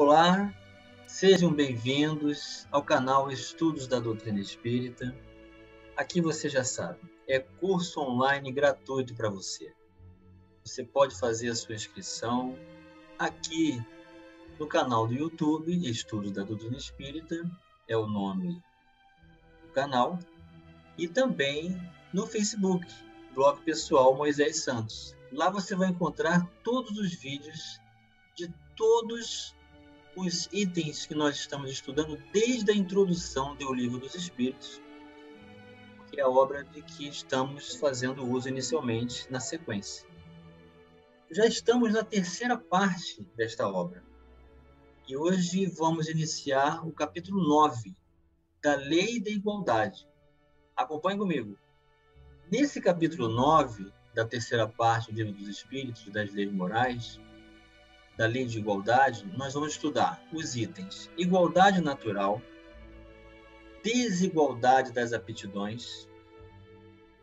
Olá, sejam bem-vindos ao canal Estudos da Doutrina Espírita. Aqui você já sabe, é curso online gratuito para você. Você pode fazer a sua inscrição aqui no canal do YouTube, Estudos da Doutrina Espírita, é o nome do canal, e também no Facebook, blog pessoal Moisés Santos. Lá você vai encontrar todos os vídeos de todos os itens que nós estamos estudando desde a introdução do Livro dos Espíritos, que é a obra de que estamos fazendo uso inicialmente na sequência. Já estamos na terceira parte desta obra e hoje vamos iniciar o capítulo 9 da Lei da Igualdade. Acompanhe comigo. Nesse capítulo 9 da terceira parte do Livro dos Espíritos, das leis morais, da lei de igualdade, nós vamos estudar os itens igualdade natural, desigualdade das aptidões,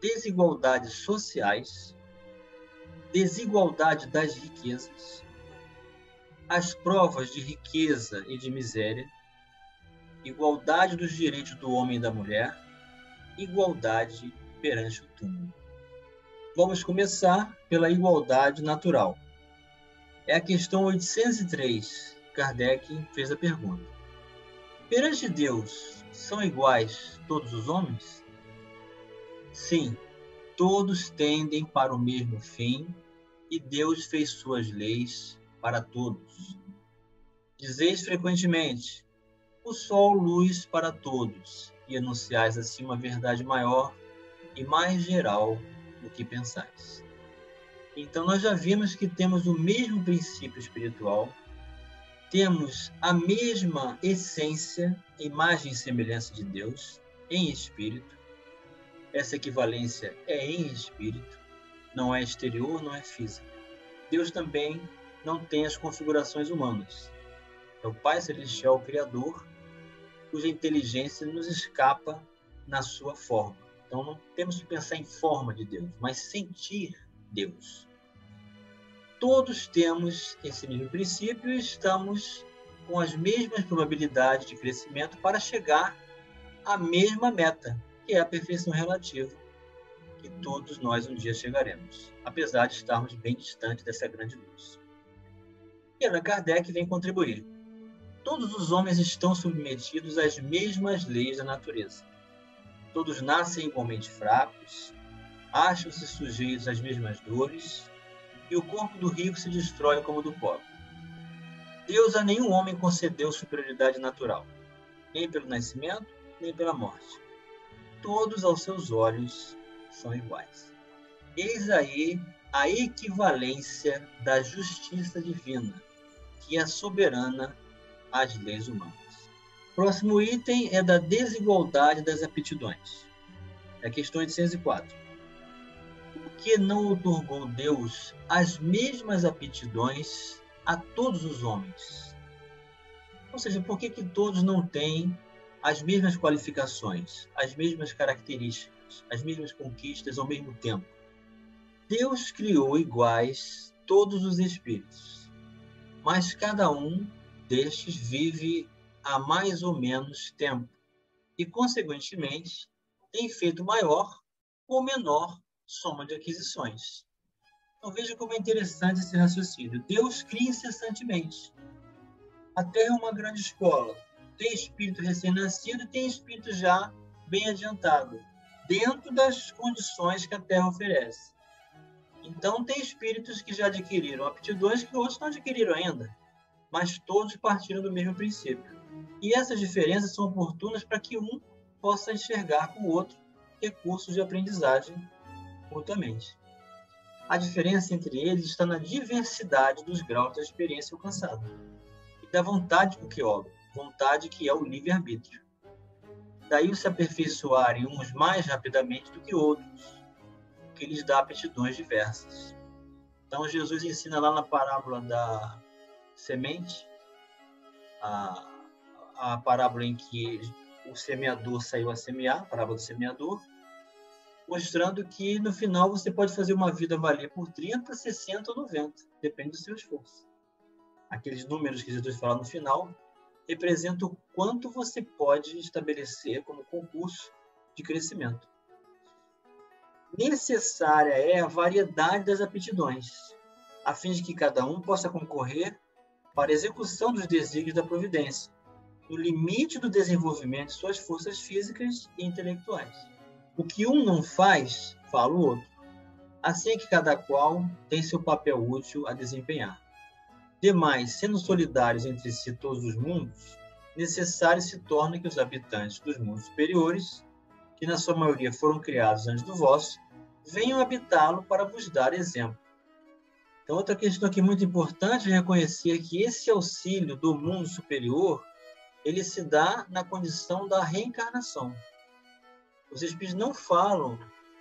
desigualdades sociais, desigualdade das riquezas, as provas de riqueza e de miséria, igualdade dos direitos do homem e da mulher, igualdade perante o túmulo. Vamos começar pela igualdade natural. É a questão 803. Kardec fez a pergunta: perante Deus, são iguais todos os homens? Sim, todos tendem para o mesmo fim e Deus fez suas leis para todos. Dizeis frequentemente: o sol luz para todos, e anunciais assim uma verdade maior e mais geral do que pensais. Então, nós já vimos que temos o mesmo princípio espiritual, temos a mesma essência, imagem e semelhança de Deus, em espírito. Essa equivalência é em espírito, não é exterior, não é física. Deus também não tem as configurações humanas. É o Pai Celestial, o Criador, cuja inteligência nos escapa na sua forma. Então, não temos que pensar em forma de Deus, mas sentir Deus. Todos temos esse mesmo princípio e estamos com as mesmas probabilidades de crescimento para chegar à mesma meta, que é a perfeição relativa, que todos nós um dia chegaremos, apesar de estarmos bem distantes dessa grande luz. E Allan Kardec vem contribuir. Todos os homens estão submetidos às mesmas leis da natureza. Todos nascem igualmente fracos, acham-se sujeitos às mesmas dores, e o corpo do rico se destrói como o do pobre. Deus a nenhum homem concedeu superioridade natural, nem pelo nascimento, nem pela morte. Todos aos seus olhos são iguais. Eis aí a equivalência da justiça divina, que é soberana às leis humanas. Próximo item é da desigualdade das aptidões. É a questão 804. Por que não outorgou Deus as mesmas aptidões a todos os homens? Ou seja, por que todos não têm as mesmas qualificações, as mesmas características, as mesmas conquistas ao mesmo tempo? Deus criou iguais todos os espíritos, mas cada um destes vive há mais ou menos tempo e, consequentemente, tem feito maior ou menor soma de aquisições. Então veja como é interessante esse raciocínio. Deus cria incessantemente. A Terra é uma grande escola. Tem espírito recém-nascido e tem espírito já bem adiantado, dentro das condições que a Terra oferece. Então tem espíritos que já adquiriram aptidões que outros não adquiriram ainda, mas todos partiram do mesmo princípio. E essas diferenças são oportunas para que um possa enxergar com o outro recursos de aprendizagem mutuamente. A diferença entre eles está na diversidade dos graus da experiência alcançada e da vontade com que obra, vontade que é o livre-arbítrio. Daí o se aperfeiçoarem uns mais rapidamente do que outros, o que lhes dá aptidões diversas. Então Jesus ensina lá na parábola da semente, a parábola em que o semeador saiu a semear, a parábola do semeador, mostrando que no final você pode fazer uma vida valer por 30, 60 ou 90, depende do seu esforço. aqueles números que Jesus fala no final, representam o quanto você pode estabelecer como concurso de crescimento. Necessária é a variedade das aptidões, a fim de que cada um possa concorrer para a execução dos desígnios da providência, no limite do desenvolvimento de suas forças físicas e intelectuais. O que um não faz, fala o outro. Assim é que cada qual tem seu papel útil a desempenhar. Demais, sendo solidários entre si todos os mundos, necessário se torna que os habitantes dos mundos superiores, que na sua maioria foram criados antes do vosso, venham habitá-lo para vos dar exemplo. Então, outra questão aqui muito importante é reconhecer que esse auxílio do mundo superior, ele se dá na condição da reencarnação. Os espíritos não falam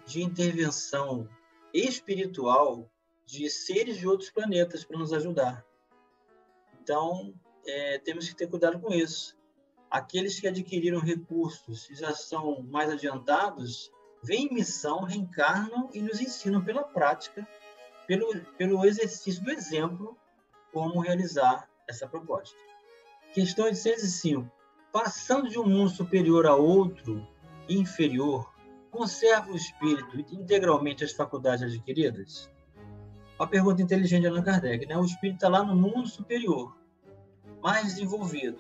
de intervenção espiritual de seres de outros planetas para nos ajudar. Então, temos que ter cuidado com isso. Aqueles que adquiriram recursos e já são mais adiantados, vêm em missão, reencarnam e nos ensinam pela prática, pelo exercício do exemplo, como realizar essa proposta. Questão 805. Passando de um mundo superior a outro inferior, conserva o espírito integralmente as faculdades adquiridas? Uma pergunta inteligente de Allan Kardec, né? O espírito está lá no mundo superior, mais desenvolvido.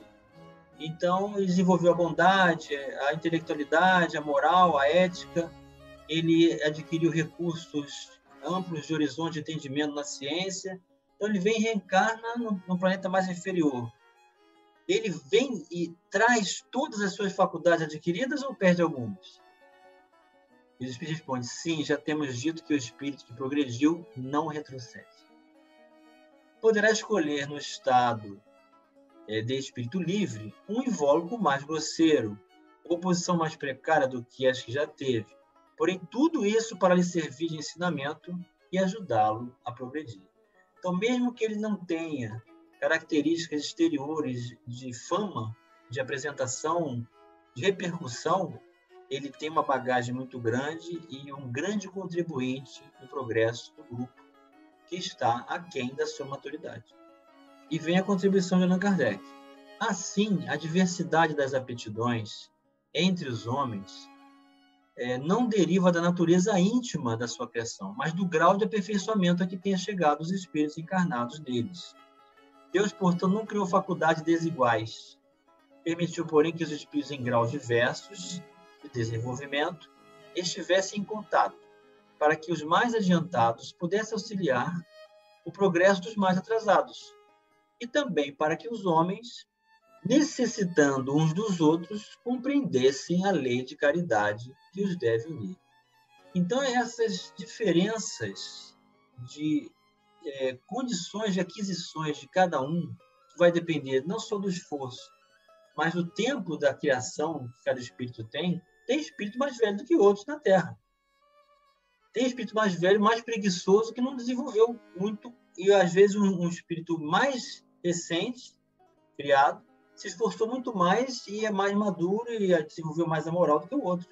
Então, ele desenvolveu a bondade, a intelectualidade, a moral, a ética. Ele adquiriu recursos amplos de horizonte de entendimento na ciência. Então, ele vem e reencarna num planeta mais inferior. Ele vem e traz todas as suas faculdades adquiridas ou perde algumas? E o Espírito responde, sim, já temos dito que o espírito que progrediu não retrocede. Poderá escolher no estado de espírito livre um invólucro mais grosseiro, ou posição mais precária do que as que já teve. Porém, tudo isso para lhe servir de ensinamento e ajudá-lo a progredir. Então, mesmo que ele não tenha características exteriores de fama, de apresentação, de repercussão, ele tem uma bagagem muito grande e um grande contribuinte no progresso do grupo que está aquém da sua maturidade. E vem a contribuição de Allan Kardec. Assim, a diversidade das aptidões entre os homens não deriva da natureza íntima da sua criação, mas do grau de aperfeiçoamento a que tenha chegado os espíritos encarnados deles. Deus, portanto, não criou faculdades desiguais. Permitiu, porém, que os espíritos em graus diversos de desenvolvimento estivessem em contato, para que os mais adiantados pudessem auxiliar o progresso dos mais atrasados, e também para que os homens, necessitando uns dos outros, compreendessem a lei de caridade que os deve unir. Então, essas diferenças de condições de aquisições de cada um vai depender não só do esforço, mas do tempo da criação que cada espírito tem. Tem espírito mais velho do que outros na Terra. Tem espírito mais velho, mais preguiçoso, que não desenvolveu muito, e às vezes um espírito mais recente, criado, se esforçou muito mais e é mais maduro e desenvolveu mais a moral do que o outro.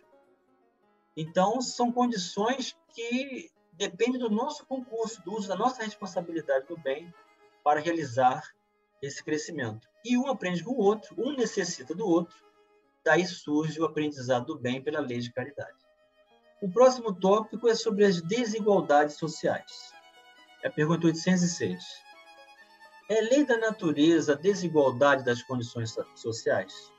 Então, são condições que dependem do nosso concurso, do uso da nossa responsabilidade do bem para realizar esse crescimento. E um aprende com o outro, um necessita do outro, daí surge o aprendizado do bem pela lei de caridade. O próximo tópico é sobre as desigualdades sociais. É a pergunta 806. É lei da natureza a desigualdade das condições sociais?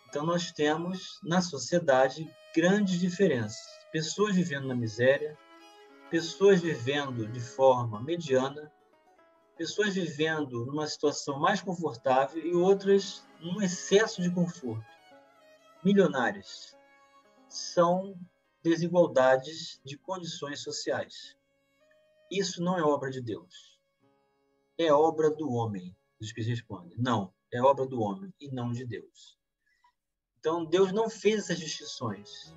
Então, nós temos na sociedade grandes diferenças. Pessoas vivendo na miséria, pessoas vivendo de forma mediana, pessoas vivendo numa situação mais confortável e outras num excesso de conforto. Milionárias. São desigualdades de condições sociais. Isso não é obra de Deus. É obra do homem. Os que respondem. Não, é obra do homem e não de Deus. Então, Deus não fez essas distinções.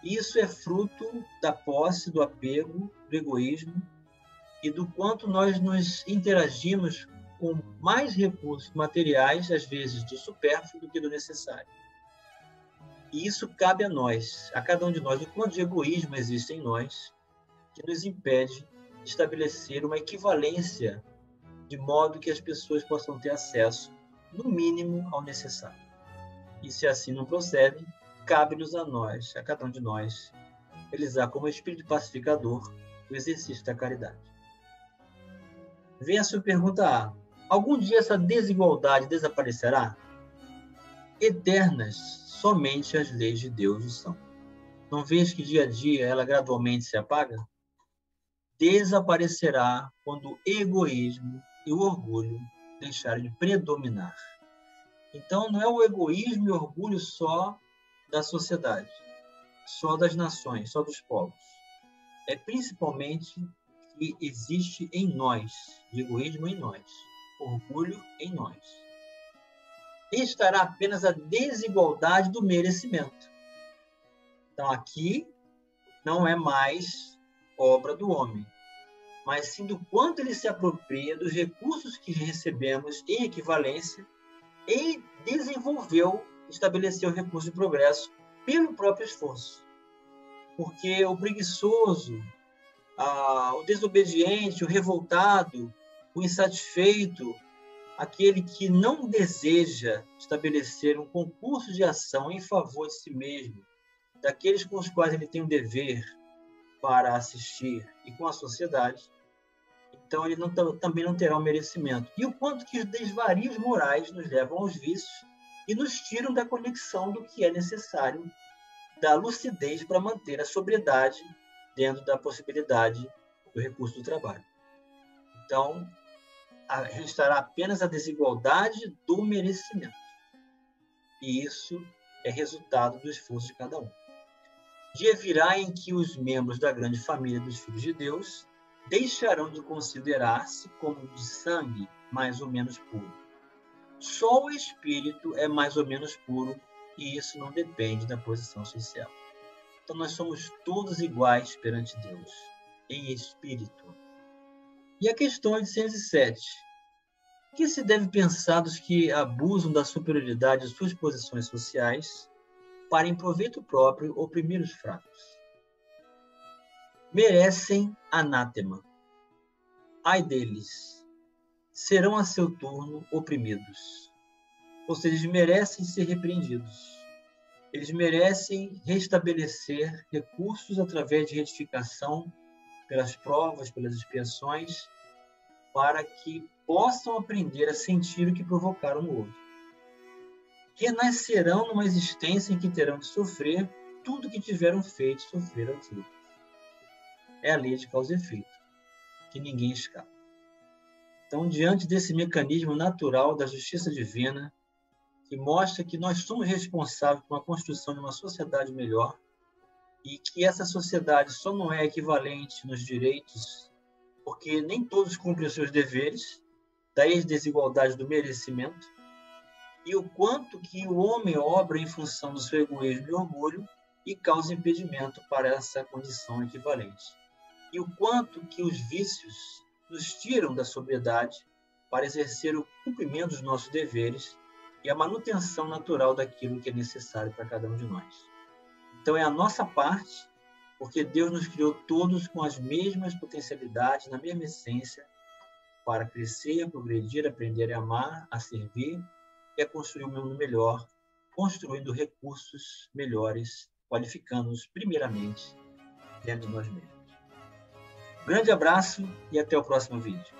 Isso é fruto da posse, do apego, do egoísmo e do quanto nós nos interagimos com mais recursos materiais, às vezes do supérfluo, do que do necessário. E isso cabe a nós, a cada um de nós, o quanto de egoísmo existe em nós, que nos impede de estabelecer uma equivalência de modo que as pessoas possam ter acesso, no mínimo, ao necessário. E se assim não procedem, cabe-nos a nós, a cada um de nós, realizar como espírito pacificador o exercício da caridade. Vem a sua pergunta A. Algum dia essa desigualdade desaparecerá? Eternas, somente as leis de Deus o são. Não vês que dia a dia ela gradualmente se apaga? Desaparecerá quando o egoísmo e o orgulho deixarem de predominar. Então, não é o egoísmo e o orgulho só da sociedade, só das nações, só dos povos. É principalmente que existe em nós, de egoísmo em nós, orgulho em nós. Estará apenas a desigualdade do merecimento. Então, aqui não é mais obra do homem, mas sim do quanto ele se apropria dos recursos que recebemos em equivalência e desenvolveu, estabeleceu recursos de progresso pelo próprio esforço. Porque o preguiçoso, o desobediente, o revoltado, o insatisfeito, aquele que não deseja estabelecer um concurso de ação em favor de si mesmo, daqueles com os quais ele tem um dever para assistir e com a sociedade, então ele também não terá o merecimento. E o quanto que os desvarios morais nos levam aos vícios e nos tiram da conexão do que é necessário, da lucidez para manter a sobriedade dentro da possibilidade do recurso do trabalho. Então, restará apenas a desigualdade do merecimento. E isso é resultado do esforço de cada um. Dia virá em que os membros da grande família dos filhos de Deus deixarão de considerar-se como de sangue mais ou menos puro. Só o espírito é mais ou menos puro e isso não depende da posição social. Então nós somos todos iguais perante Deus, em espírito. E a questão 807. O que se deve pensar dos que abusam da superioridade de suas posições sociais para, em proveito próprio, oprimir os fracos? Merecem anátema. Ai deles, serão a seu turno oprimidos. Ou seja, eles merecem ser repreendidos. Eles merecem restabelecer recursos através de retificação, pelas provas, pelas expiações, para que possam aprender a sentir o que provocaram no outro. Renascerão numa existência em que terão de sofrer tudo o que tiveram feito sofrer aos outros. É a lei de causa e efeito, que ninguém escapa. Então, diante desse mecanismo natural da justiça divina, que mostra que nós somos responsáveis por uma construção de uma sociedade melhor e que essa sociedade só não é equivalente nos direitos, porque nem todos cumprem os seus deveres, daí as desigualdades do merecimento, e o quanto que o homem obra em função do seu egoísmo e orgulho e causa impedimento para essa condição equivalente. E o quanto que os vícios nos tiram da sobriedade para exercer o cumprimento dos nossos deveres e a manutenção natural daquilo que é necessário para cada um de nós. Então é a nossa parte, porque Deus nos criou todos com as mesmas potencialidades, na mesma essência, para crescer, progredir, aprender a amar, a servir e a construir um mundo melhor, construindo recursos melhores, qualificando-nos primeiramente dentro de nós mesmos. Grande abraço e até o próximo vídeo.